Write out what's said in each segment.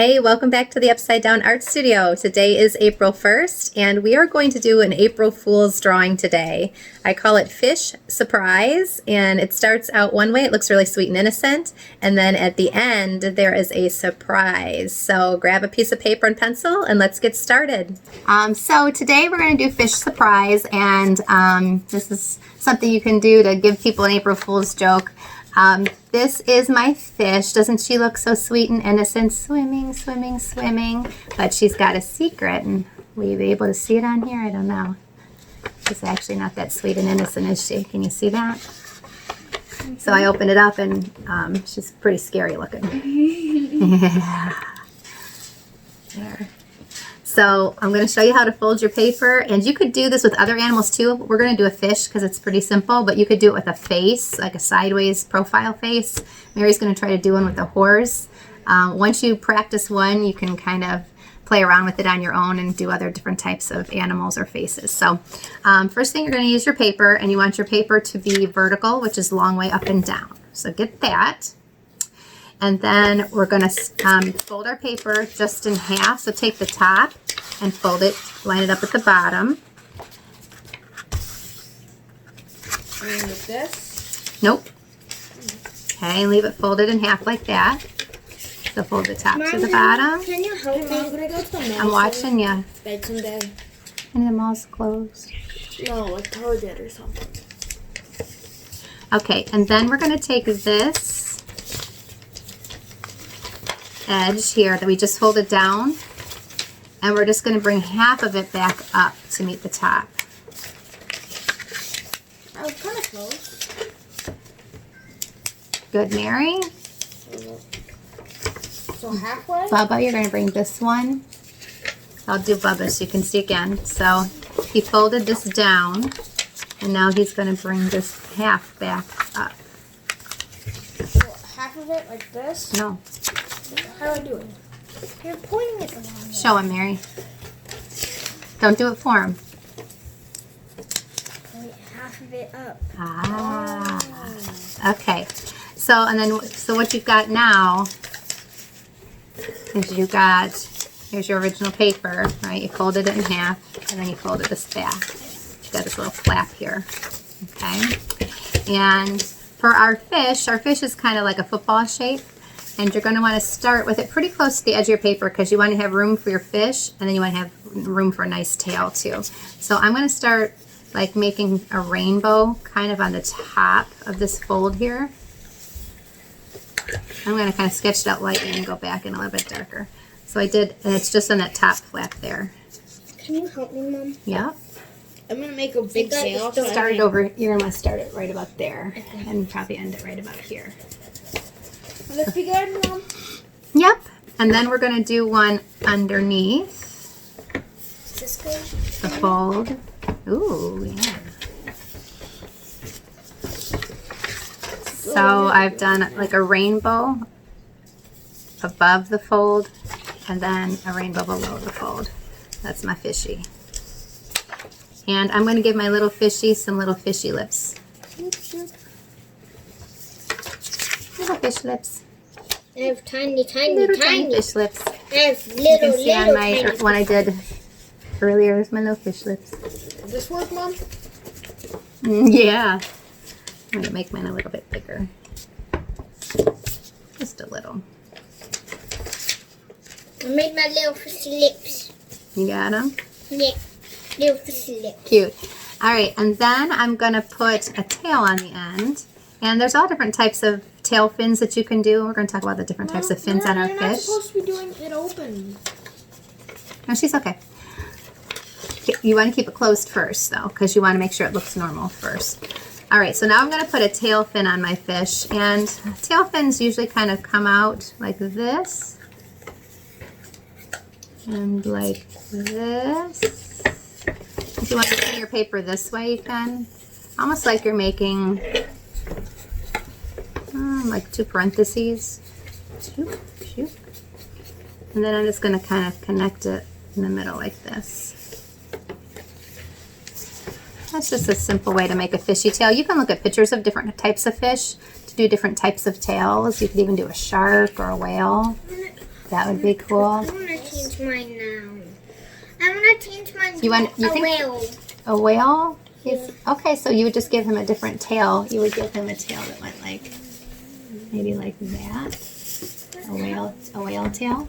Hey, welcome back to the Upside Down Art Studio. Today is April 1st, and we are going to do an April Fool's drawing today. I call it Fish Surprise, and it starts out one way. It looks really sweet and innocent, and then at the end, there is a surprise. So grab a piece of paper and pencil, and let's get started. So today we're going to do Fish Surprise, and this is something you can do to give people an April Fool's joke. This is my fish. Doesn't she look so sweet and innocent? Swimming, swimming, swimming. But she's got a secret, and will you be able to see it on here? I don't know. She's actually not that sweet and innocent, is she? Can you see that? So I opened it up, and she's pretty scary looking. Yeah. There. So I'm going to show you how to fold your paper, and you could do this with other animals too. We're going to do a fish because it's pretty simple, but you could do it with a face, like a sideways profile face. Mary's going to try to do one with a horse. Once you practice one, you can kind of play around with it on your own and do other different types of animals or faces. So first thing, you're going to use your paper, and you want your paper to be vertical, which is a long way up and down. So get that. And then we're going to fold our paper just in half. So take the top and fold it, line it up at the bottom. And with this? Nope. Okay, leave it folded in half like that. So fold the top to the bottom. Can you help me? Can I go to the mall? I'm watching you. Like someday. And the mall's closed. No, like Target or something. Okay, and then we're going to take this edge here that we just folded down, and we're just going to bring half of it back up to meet the top. I was kind of close. Good, Mary. So halfway? Bubba, you're going to bring this one. I'll do Bubba so you can see again. So he folded this down, and now he's going to bring this half back up. So half of it like this? No. How do I do it? You're pointing it the wrong way. Show him, Mary. Don't do it for him. Point half of it up. Ah. Okay. So what you've got now is here's your original paper, right? You folded it in half, and then you folded this back. You've got this little flap here. Okay. And for our fish is kind of like a football shape. And you're going to want to start with it pretty close to the edge of your paper because you want to have room for your fish, and then you want to have room for a nice tail too. So I'm going to start like making a rainbow kind of on the top of this fold here. I'm going to kind of sketch it out lightly and go back in a little bit darker. So I did, and it's just on that top flap there. Can you help me, Mom? Yep. I'm going to make a big tail. Start it over, you're going to want to start it right about there, and probably end it right about here. Will this be good, Mom? Yep. And then we're going to do one underneath Is this good? the fold. Ooh, yeah. So I've done like a rainbow above the fold, and then a rainbow below the fold. That's my fishy. And I'm going to give my little fishy some little fishy lips. Little fish lips. I have tiny Little tiny fish lips. I have You little, can see on my one I did earlier is my little fish lips. Does this work, Mom? Yeah. I'm going to make mine a little bit bigger. Just a little. I made my little fishy lips. You got them? Yeah, little fishy lips. Cute. All right, and then I'm going to put a tail on the end. And there's all different types of tail fins that you can do. We're going to talk about the different types of fins on our You're not fish. supposed to be doing it open. No, she's okay. You want to keep it closed first, though, because you want to make sure it looks normal first. All right, so now I'm going to put a tail fin on my fish. And tail fins usually kind of come out like this. And like this. If you want to spin your paper this way, you can. Almost like you're making like two parentheses. Shoop, shoop. And then I'm just going to kind of connect it in the middle like this. That's just a simple way to make a fishy tail. You can look at pictures of different types of fish to do different types of tails. You could even do a shark or a whale. That would be cool. I want to change mine now. I want to change mine to You a think- whale. A whale? Yeah. Okay, so you would just give him a different tail. You would give him a tail that went like, maybe like that. A whale tail.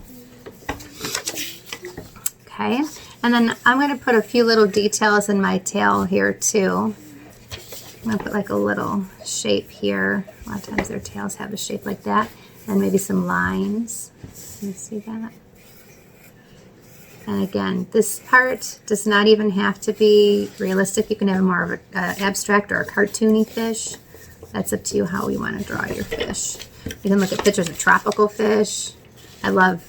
Okay, and then I'm going to put a few little details in my tail here too. I'm going to put like a little shape here. A lot of times their tails have a shape like that. And maybe some lines. Can you see that? And again, this part does not even have to be realistic. You can have more of an abstract or a cartoony fish. That's up to you how you want to draw your fish. You can look at pictures of tropical fish. I love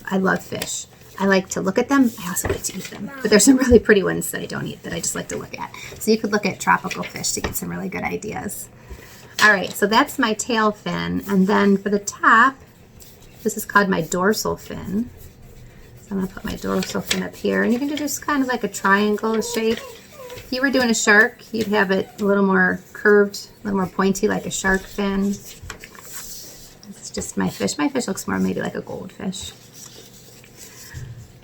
fish. I like to look at them. I also like to eat them. But there's some really pretty ones that I don't eat that I just like to look at. So you could look at tropical fish to get some really good ideas. All right, so that's my tail fin. And then for the top, this is called my dorsal fin. So I'm going to put my dorsal fin up here. And you can do just kind of like a triangle shape. If you were doing a shark, you'd have it a little more curved, a little more pointy like a shark fin. This is just my fish. My fish looks more maybe like a goldfish.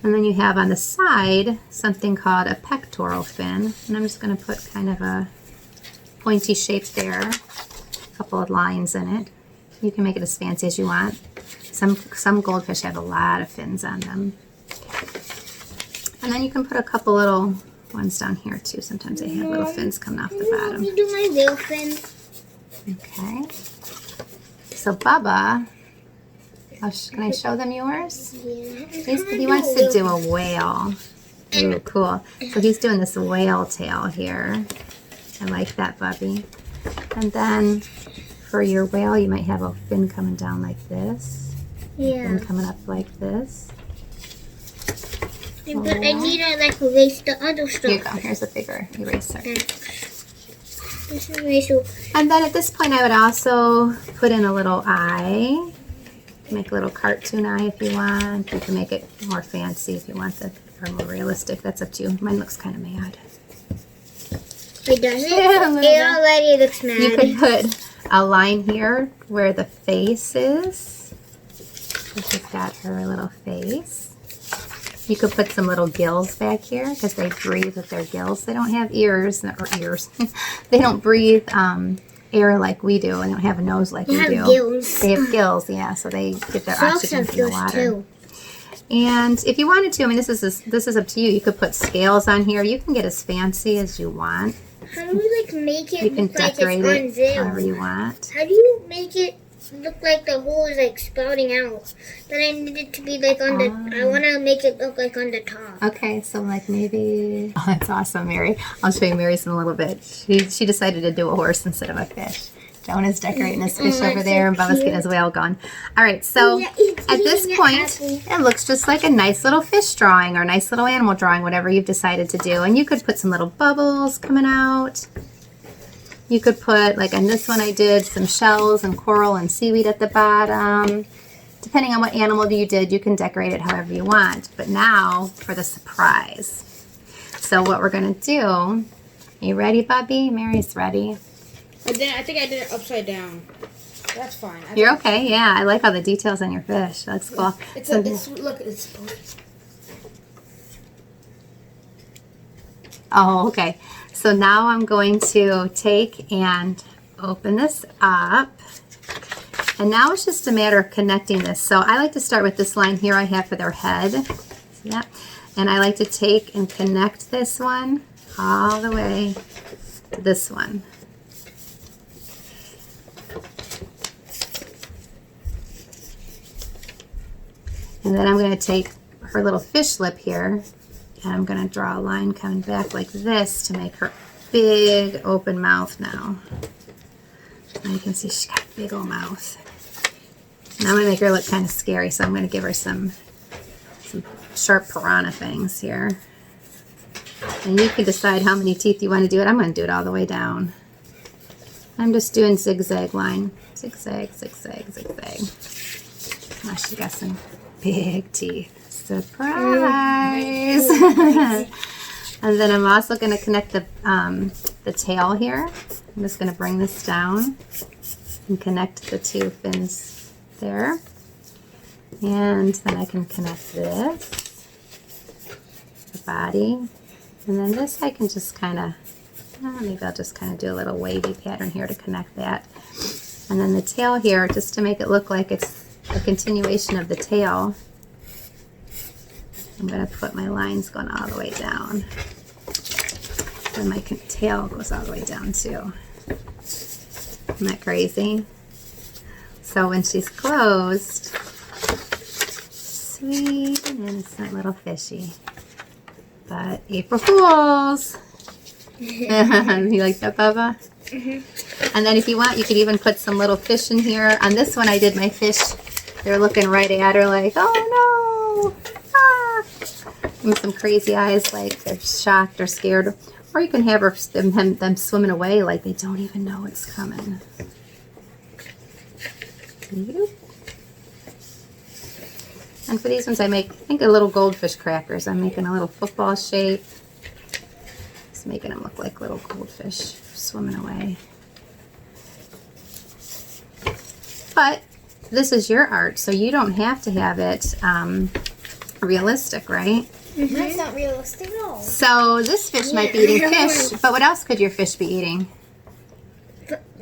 And then you have on the side something called a pectoral fin. And I'm just going to put kind of a pointy shape there. A couple of lines in it. You can make it as fancy as you want. Some goldfish have a lot of fins on them. And then you can put a couple little ones down here too. Sometimes they have little fins coming off the bottom. You do my whale fin. Okay. So Bubba, can I show them yours? Yeah. He wants to do a whale. Ooh, cool. So he's doing this whale tail here. I like that, Bubby. And then for your whale, you might have a fin coming down like this. Yeah. Fin coming up like this. But I need to like erase the other stuff. Here you go. Here's a bigger eraser. This eraser. And then at this point, I would also put in a little eye. Make a little cartoon eye if you want. You can make it more fancy if you want the or more realistic. That's up to you. Mine looks kind of mad. It doesn't. Yeah, a little It bit. already looks mad. You could put a line here where the face is. She's got her little face. You could put some little gills back here because they breathe with their gills. They don't have ears, or ears. They don't breathe air like we do, and they don't have a nose like They we have do. gills. They have gills, yeah, so they get their Frogs oxygen have from the gills water. too. And if you wanted to, I mean, this is up to you. You could put scales on here. You can get as fancy as you want. How do we like make it You can look like decorate it's it however unzipped? you want. How do you make it look like the hole is like spouting out? But I need it to be like on the. I want to make it look like on the top. Okay, so like maybe. Oh, that's awesome, Mary. I'll show you Mary's in a little bit. She decided to do a horse instead of a fish. Jonah's decorating his fish over that's there, and so Bubba's getting his whale going. All right, so Yeah, it's at this eating point, an apple. it looks just like a nice little fish drawing or a nice little animal drawing, whatever you've decided to do. And you could put some little bubbles coming out. You could put, like on this one I did, some shells and coral and seaweed at the bottom. Depending on what animal you did, you can decorate it however you want. But now for the surprise. So what we're going to do, are you ready, Bubby? Mary's ready. I think I did it upside down. That's fine. You're okay, yeah. I like all the details on your fish. That looks cool. Look, it's Oh, okay. So now I'm going to take and open this up. And now it's just a matter of connecting this. So I like to start with this line here I have for their head. See that? And I like to take and connect this one all the way to this one. And then I'm going to take her little fish lip here, and I'm going to draw a line coming back like this to make her big open mouth now. And you can see she's got a big old mouth. And I'm going to make her look kind of scary, so I'm going to give her some sharp piranha fangs here. And you can decide how many teeth you want to do it. I'm going to do it all the way down. I'm just doing zigzag line. Zigzag, zigzag, zigzag. Now she's got some big teeth. Surprise! And then I'm also going to connect the tail here. I'm just going to bring this down and connect the two fins there. And then I can connect this, the body, and then this I can just kind of, maybe I'll just kind of do a little wavy pattern here to connect that. And then the tail here, just to make it look like it's a continuation of the tail, I'm going to put my lines going all the way down. And my tail goes all the way down too. Isn't that crazy? So when she's closed, sweet and innocent little fishy. But April Fools! You like that, Bubba? Mm-hmm. And then if you want, you could even put some little fish in here. On this one, I did my fish. They're looking right at her like, oh no! Ah! And some crazy eyes like they're shocked or scared. Or you can have them swimming away like they don't even know it's coming. And for these ones, I think a little goldfish crackers. I'm making a little football shape. Just making them look like little goldfish swimming away. But this is your art, so you don't have to have it realistic, right? Mm-hmm. That's not realistic at all. So this fish might be eating fish, but what else could your fish be eating?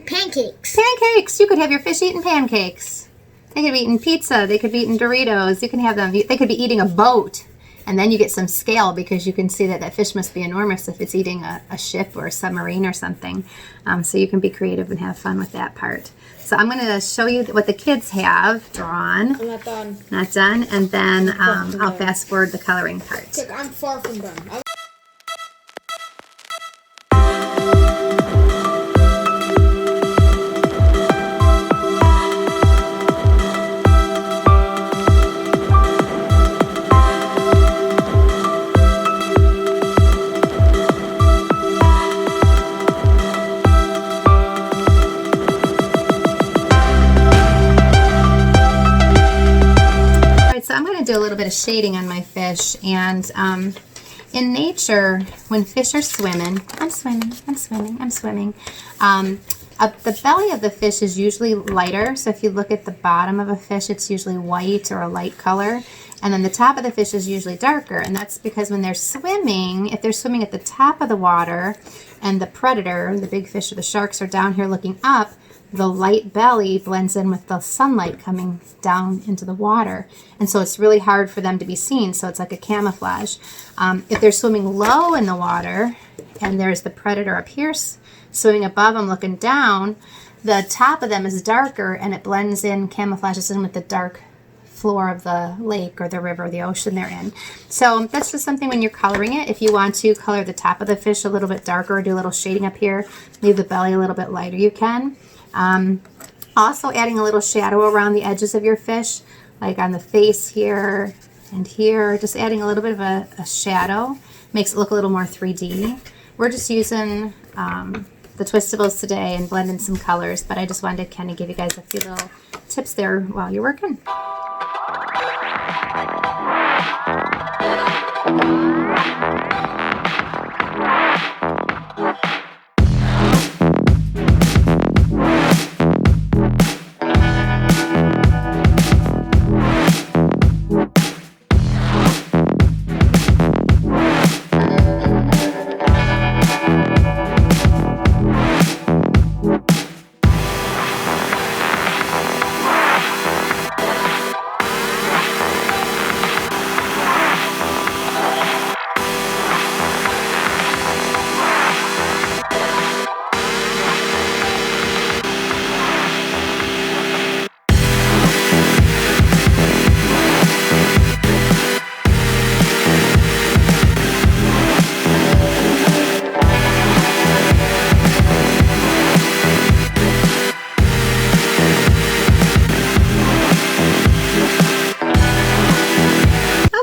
Pancakes. Pancakes. You could have your fish eating pancakes. They could be eating pizza. They could be eating Doritos. You can have them. They could be eating a boat, and then you get some scale because you can see that that fish must be enormous if it's eating a ship or a submarine or something. So you can be creative and have fun with that part. So I'm going to show you what the kids have drawn. I'm not done. Not done, and then I'll fast forward the coloring part. Look, I'm far from done. So I'm going to do a little bit of shading on my fish, and in nature, when fish are swimming, I'm swimming, the belly of the fish is usually lighter. So if you look at the bottom of a fish, it's usually white or a light color, and then the top of the fish is usually darker, and that's because when they're swimming, if they're swimming at the top of the water and the predator, the big fish or the sharks, are down here looking up, the light belly blends in with the sunlight coming down into the water. And so it's really hard for them to be seen. So it's like a camouflage. If they're swimming low in the water and there's the predator up here swimming above them looking down, the top of them is darker and it blends in, camouflages in with the dark floor of the lake or the river or the ocean they're in. So that's just something when you're coloring it. If you want to color the top of the fish a little bit darker, do a little shading up here, leave the belly a little bit lighter, you can. Also adding a little shadow around the edges of your fish, like on the face here and here, just adding a little bit of a shadow makes it look a little more 3D. We're just using the Twistables today and blending some colors, but I just wanted to kind of give you guys a few little tips there while you're working.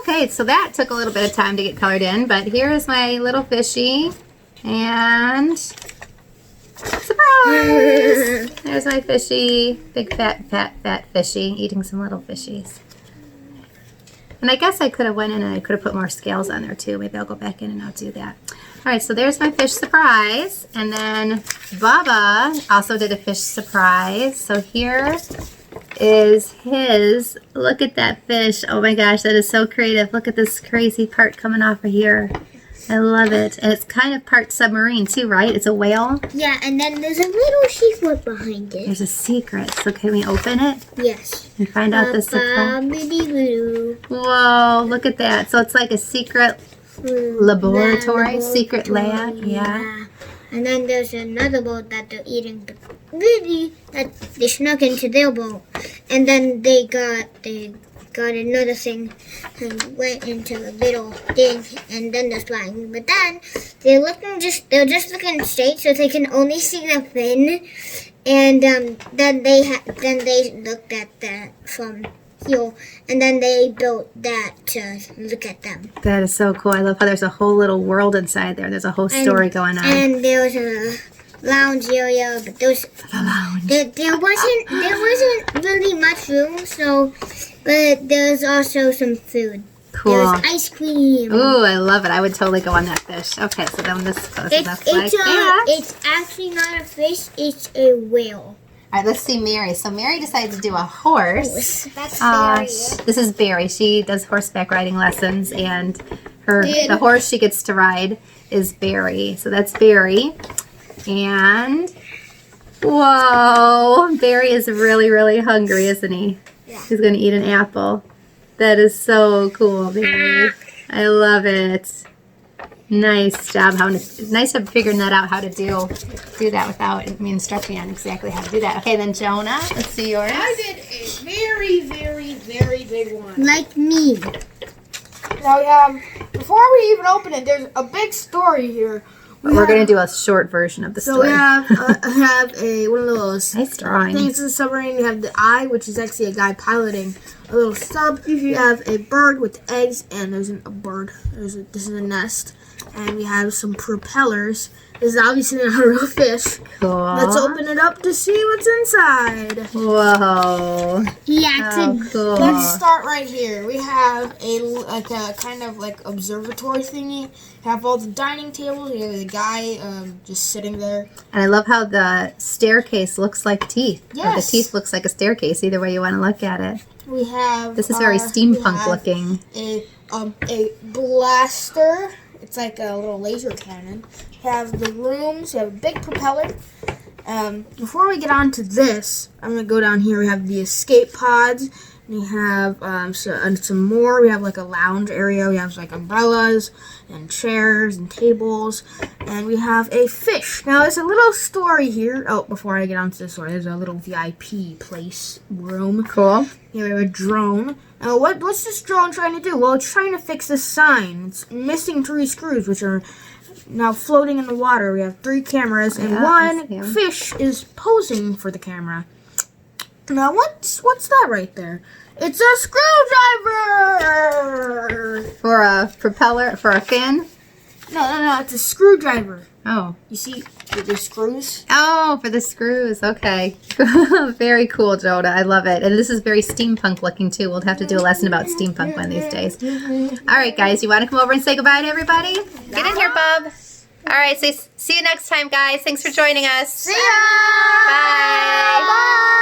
Okay, so that took a little bit of time to get colored in, but here is my little fishy, and surprise! There's my fishy, big fat fishy, eating some little fishies. And I guess I could have went in and I could have put more scales on there too. Maybe I'll go back in and I'll do that. All right, so there's my fish surprise, and then Bubba also did a fish surprise. So here is his. Look at that fish. Oh my gosh, that is so creative. Look at this crazy part coming off of here. I love it. And it's kind of part submarine too, right? It's a whale. Yeah, and then there's a little secret behind it. There's a secret. So can we open it Yes. and find out the surprise? Ba-ba-ba-doo. Whoa, look at that. So it's like a secret laboratory, secret lab. Yeah. And then there's another boat that they're eating, but really that they snuck into their boat, and then they got another thing and went into a little thing, and then they're flying. But then they're just looking straight, so they can only see the fin, and then they looked at that from here, and then they built that to look at them. That is so cool. I love how there's a whole little world inside there. There's a whole story going on. And there was a lounge area, but there wasn't really much room. So, but there's also some food. Cool. There's ice cream. Ooh, I love it. I would totally go on that fish. Okay, so then this closes up like that. It's actually not a fish. It's a whale. All right, let's see Mary. So Mary decided to do a horse. That's This is Barry. She does horseback riding lessons, and the horse she gets to ride is Barry. So that's Barry. And whoa, Barry is really, really hungry, isn't he? Yeah. He's going to eat an apple. That is so cool, Barry. I love it. Nice job. Nice of figuring that out, how to do that without me instructing on exactly how to do that. Okay, then Jonah, let's see yours. I did a very, very, very big one. like me. Now, before we even open it, there's a big story here. We're going to do a short version of the So story. we have one of those Nice drawing. things in the submarine. We have the eye, which is actually a guy piloting a little sub. We have a bird with eggs, and there's a bird. This is a nest. And we have some propellers. This is obviously not a real fish. Cool. Let's open it up to see what's inside. Whoa. Yeah, Oh, cool. Let's start right here. We have a kind of observatory thingy. We have all the dining tables. We have the guy just sitting there. And I love how the staircase looks like teeth. Or the Yes. teeth looks like a staircase, either way you want to look at it. We have This is very steampunk looking. A blaster. It's like a little laser cannon. We have the rooms. We have a big propeller. Before we get on to this, I'm going to go down here. We have the escape pods. We have some more. We have like a lounge area. We have like umbrellas and chairs and tables. And we have a fish. Now, there's a little story here. Oh, before I get onto this story, there's a little VIP place room. Cool. Here we have a drone. Now, what's this drone trying to do? Well, it's trying to fix this sign. It's missing 3 screws, which are now floating in the water. We have 3 cameras, and Yeah, I see 'em. one fish is posing for the camera. Now, what's that right there? It's a screwdriver! For a propeller, for a fin? No, it's a screwdriver. Oh. You see the screws? Oh, for the screws. Okay. Very cool, Jonah. I love it. And this is very steampunk looking, too. We'll have to do a lesson about steampunk one of these days. All right, guys. You want to come over and say goodbye to everybody? Get in here, Bub. All right. See you next time, guys. Thanks for joining us. See ya! Bye. Bye.